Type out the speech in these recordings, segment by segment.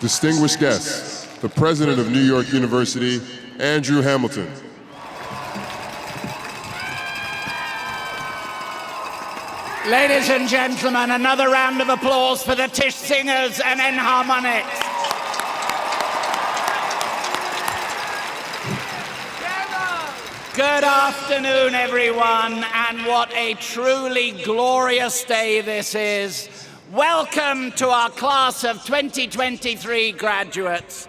Distinguished guests, the President of New York University, Andrew Hamilton. Ladies and gentlemen, another round of applause for the Tisch Singers and Enharmonics. Good afternoon, everyone, and what a truly glorious day this is. Welcome to our class of 2023 graduates.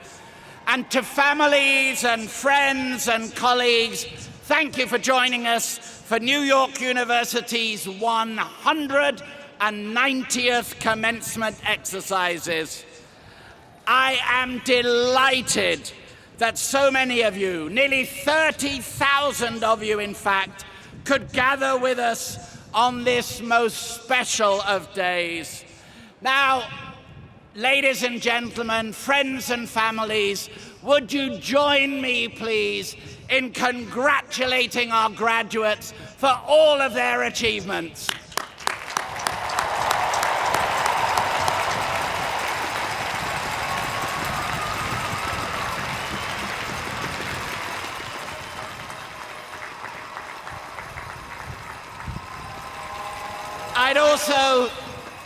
And to families and friends and colleagues, thank you for joining us for New York University's 190th commencement exercises. I am delighted that so many of you, nearly 30,000 of you in fact, could gather with us on this most special of days. Now, ladies and gentlemen, friends and families, would you join me, please, in congratulating our graduates for all of their achievements?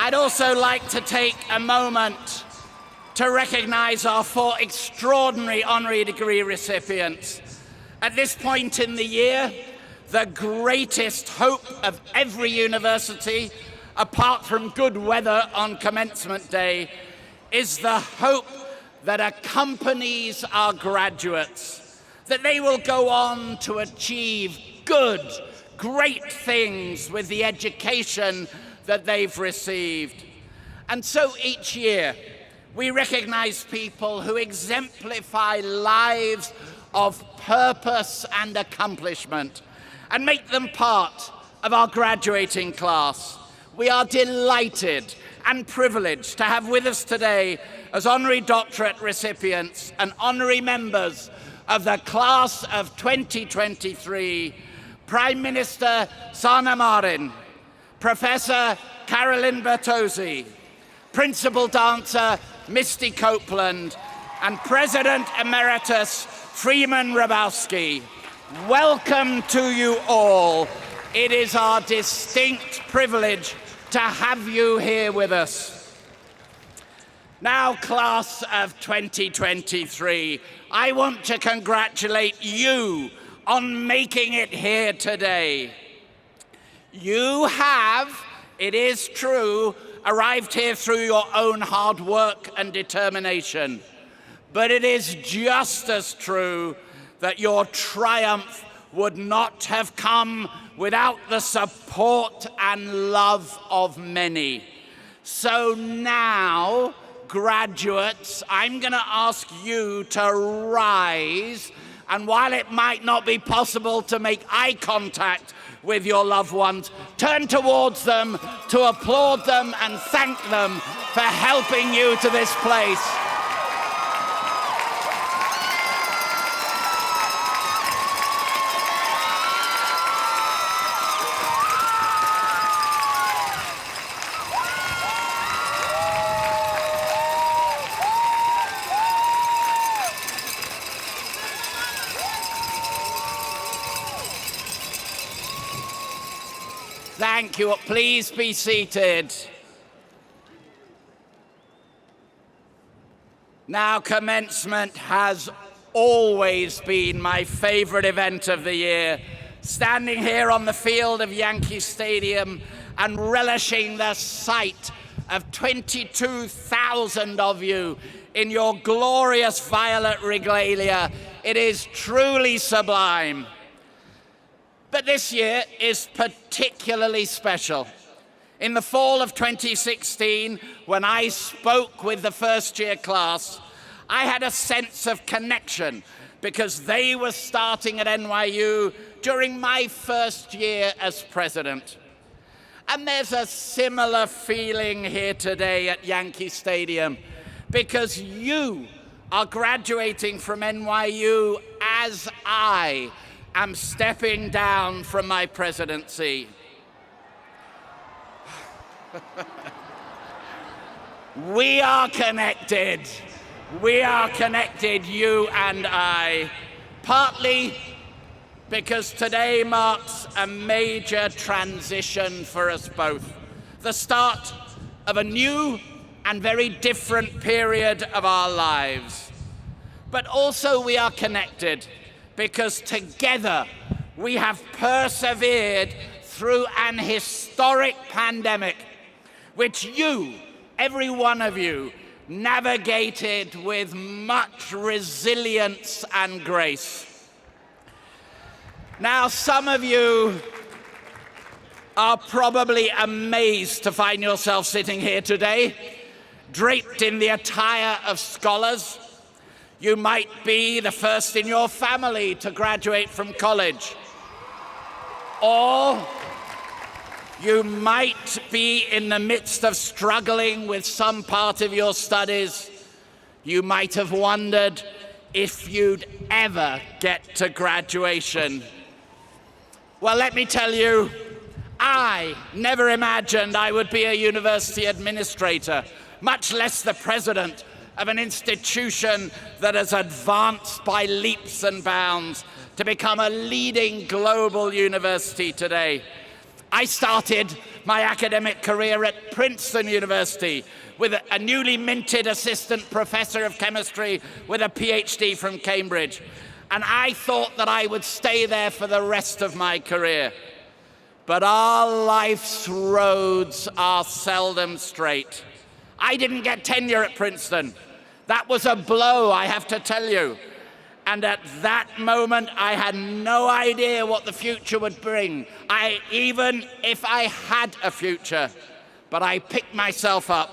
I'd also like to take a moment to recognize our 4 extraordinary honorary degree recipients. At this point in the year, the greatest hope of every university, apart from good weather on commencement day, is the hope that accompanies our graduates, that they will go on to achieve great things with the education that they've received. And so each year, we recognize people who exemplify lives of purpose and accomplishment and make them part of our graduating class. We are delighted and privileged to have with us today as honorary doctorate recipients and honorary members of the class of 2023, Prime Minister Sanna Marin, Professor Carolyn Bertozzi, Principal Dancer Misty Copeland, and President Emeritus Freeman Hrabowski. Welcome to you all. It is our distinct privilege to have you here with us. Now, class of 2023, I want to congratulate you on making it here today. You have, it is true, arrived here through your own hard work and determination. But it is just as true that your triumph would not have come without the support and love of many. So now, graduates, I'm going to ask you to rise, and while it might not be possible to make eye contact with your loved ones, turn towards them to applaud them and thank them for helping you to this place. Thank you. Please be seated. Now, commencement has always been my favorite event of the year. Standing here on the field of Yankee Stadium and relishing the sight of 22,000 of you in your glorious violet regalia, it is truly sublime. But this year is particularly special. In the fall of 2016, when I spoke with the first-year class, I had a sense of connection because they were starting at NYU during my first year as president. And there's a similar feeling here today at Yankee Stadium because you are graduating from NYU as I am stepping down from my presidency. We are connected. We are connected, you and I, partly because today marks a major transition for us both, the start of a new and very different period of our lives. But also we are connected because together we have persevered through an historic pandemic, which you, every one of you, navigated with much resilience and grace. Now, some of you are probably amazed to find yourself sitting here today, draped in the attire of scholars. You might be the first in your family to graduate from college. Or you might be in the midst of struggling with some part of your studies. You might have wondered if you'd ever get to graduation. Well, let me tell you, I never imagined I would be a university administrator, much less the president of an institution that has advanced by leaps and bounds to become a leading global university today. I started my academic career at Princeton University with a newly minted assistant professor of chemistry with a PhD from Cambridge. And I thought that I would stay there for the rest of my career. But our life's roads are seldom straight. I didn't get tenure at Princeton. That was a blow, I have to tell you. And at that moment, I had no idea what the future would bring, even if I had a future. But I picked myself up,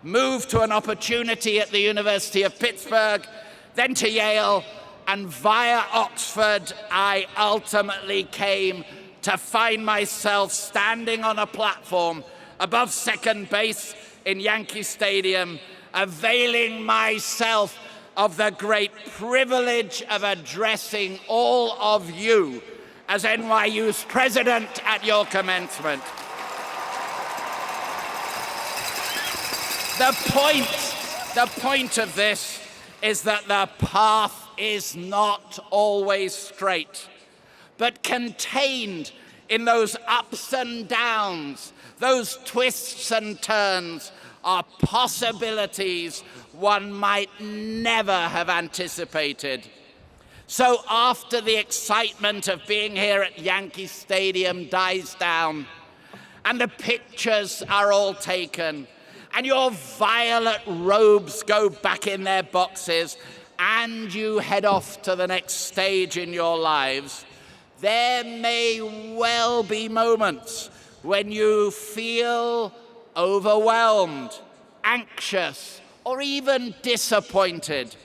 moved to an opportunity at the University of Pittsburgh, then to Yale, and via Oxford, I ultimately came to find myself standing on a platform above second base in Yankee Stadium, availing myself of the great privilege of addressing all of you as NYU's president at your commencement. The point of this is that the path is not always straight, but contained in those ups and downs, those twists and turns, are possibilities one might never have anticipated. So after the excitement of being here at Yankee Stadium dies down, and the pictures are all taken, and your violet robes go back in their boxes, and you head off to the next stage in your lives, there may well be moments when you feel overwhelmed, anxious, or even disappointed.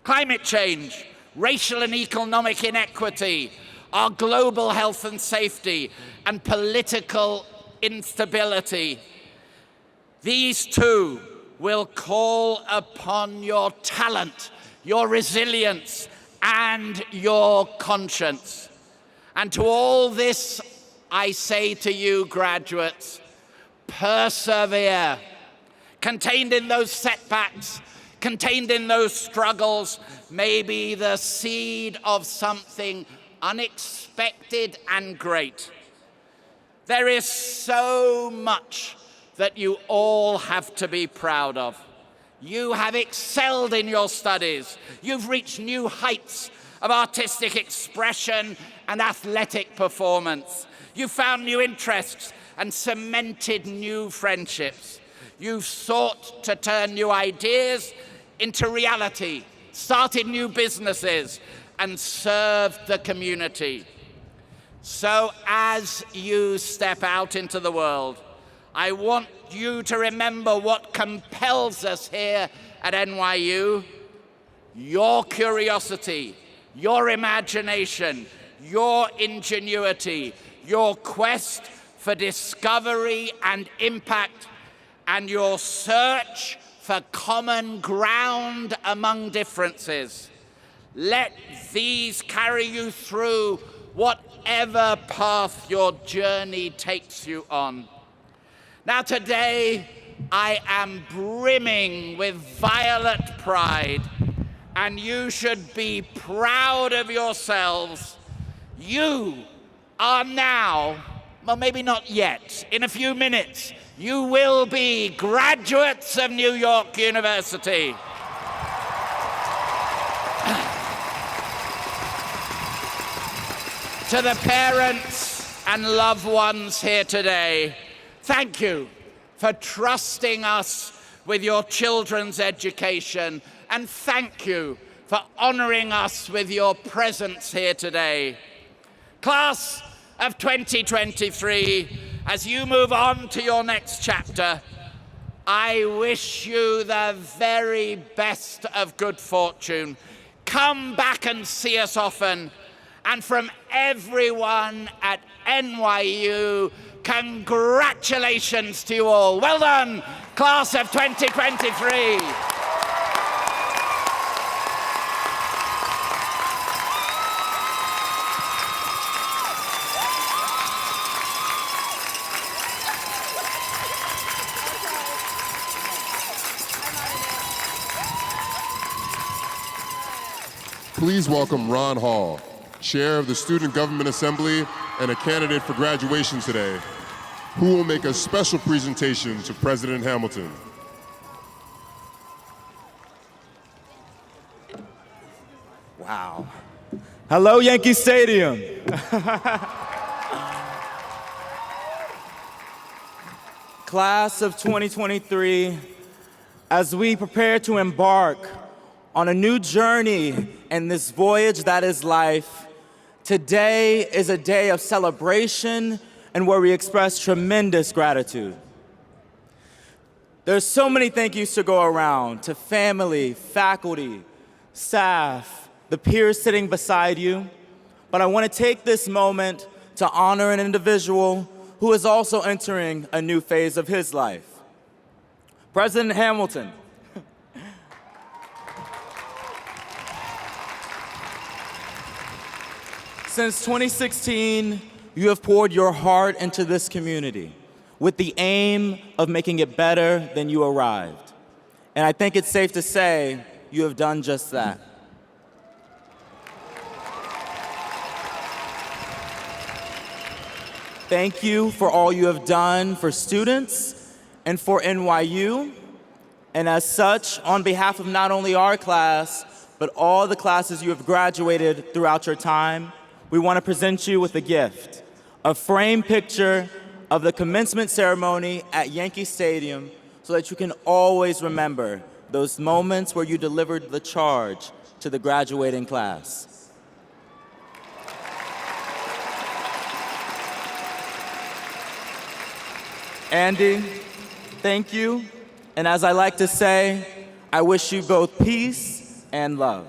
Climate change, racial and economic inequity, our global health and safety, and political instability. These too will call upon your talent, your resilience, and your conscience. And to all this, I say to you, graduates, persevere. Contained in those setbacks, contained in those struggles, may be the seed of something unexpected and great. There is so much that you all have to be proud of. You have excelled in your studies. You've reached new heights of artistic expression and athletic performance. You've found new interests and cemented new friendships. You've sought to turn new ideas into reality, started new businesses, and served the community. So as you step out into the world, I want you to remember what compels us here at NYU: your curiosity, your imagination, your ingenuity, your quest for discovery and impact, and your search for common ground among differences. Let these carry you through whatever path your journey takes you on. Now today, I am brimming with violet pride, and you should be proud of yourselves. You are now, well, maybe not yet, in a few minutes, you will be graduates of New York University. To the parents and loved ones here today, thank you for trusting us with your children's education, and thank you for honoring us with your presence here today. Class of 2023, as you move on to your next chapter, I wish you the very best of good fortune. Come back and see us often. And from everyone at NYU, congratulations to you all. Well done, class of 2023. Please welcome Ron Hall, Chair of the Student Government Assembly and a candidate for graduation today, who will make a special presentation to President Hamilton. Wow. Hello, Yankee Stadium. Class of 2023, as we prepare to embark on a new journey in this voyage that is life, today is a day of celebration and where we express tremendous gratitude. There's so many thank yous to go around, to family, faculty, staff, the peers sitting beside you, but I want to take this moment to honor an individual who is also entering a new phase of his life. President Hamilton. Since 2016, you have poured your heart into this community with the aim of making it better than you arrived. And I think it's safe to say you have done just that. Thank you for all you have done for students and for NYU. And as such, on behalf of not only our class, but all the classes you have graduated throughout your time, we want to present you with a gift, a framed picture of the commencement ceremony at Yankee Stadium so that you can always remember those moments where you delivered the charge to the graduating class. Andy, thank you. And as I like to say, I wish you both peace and love.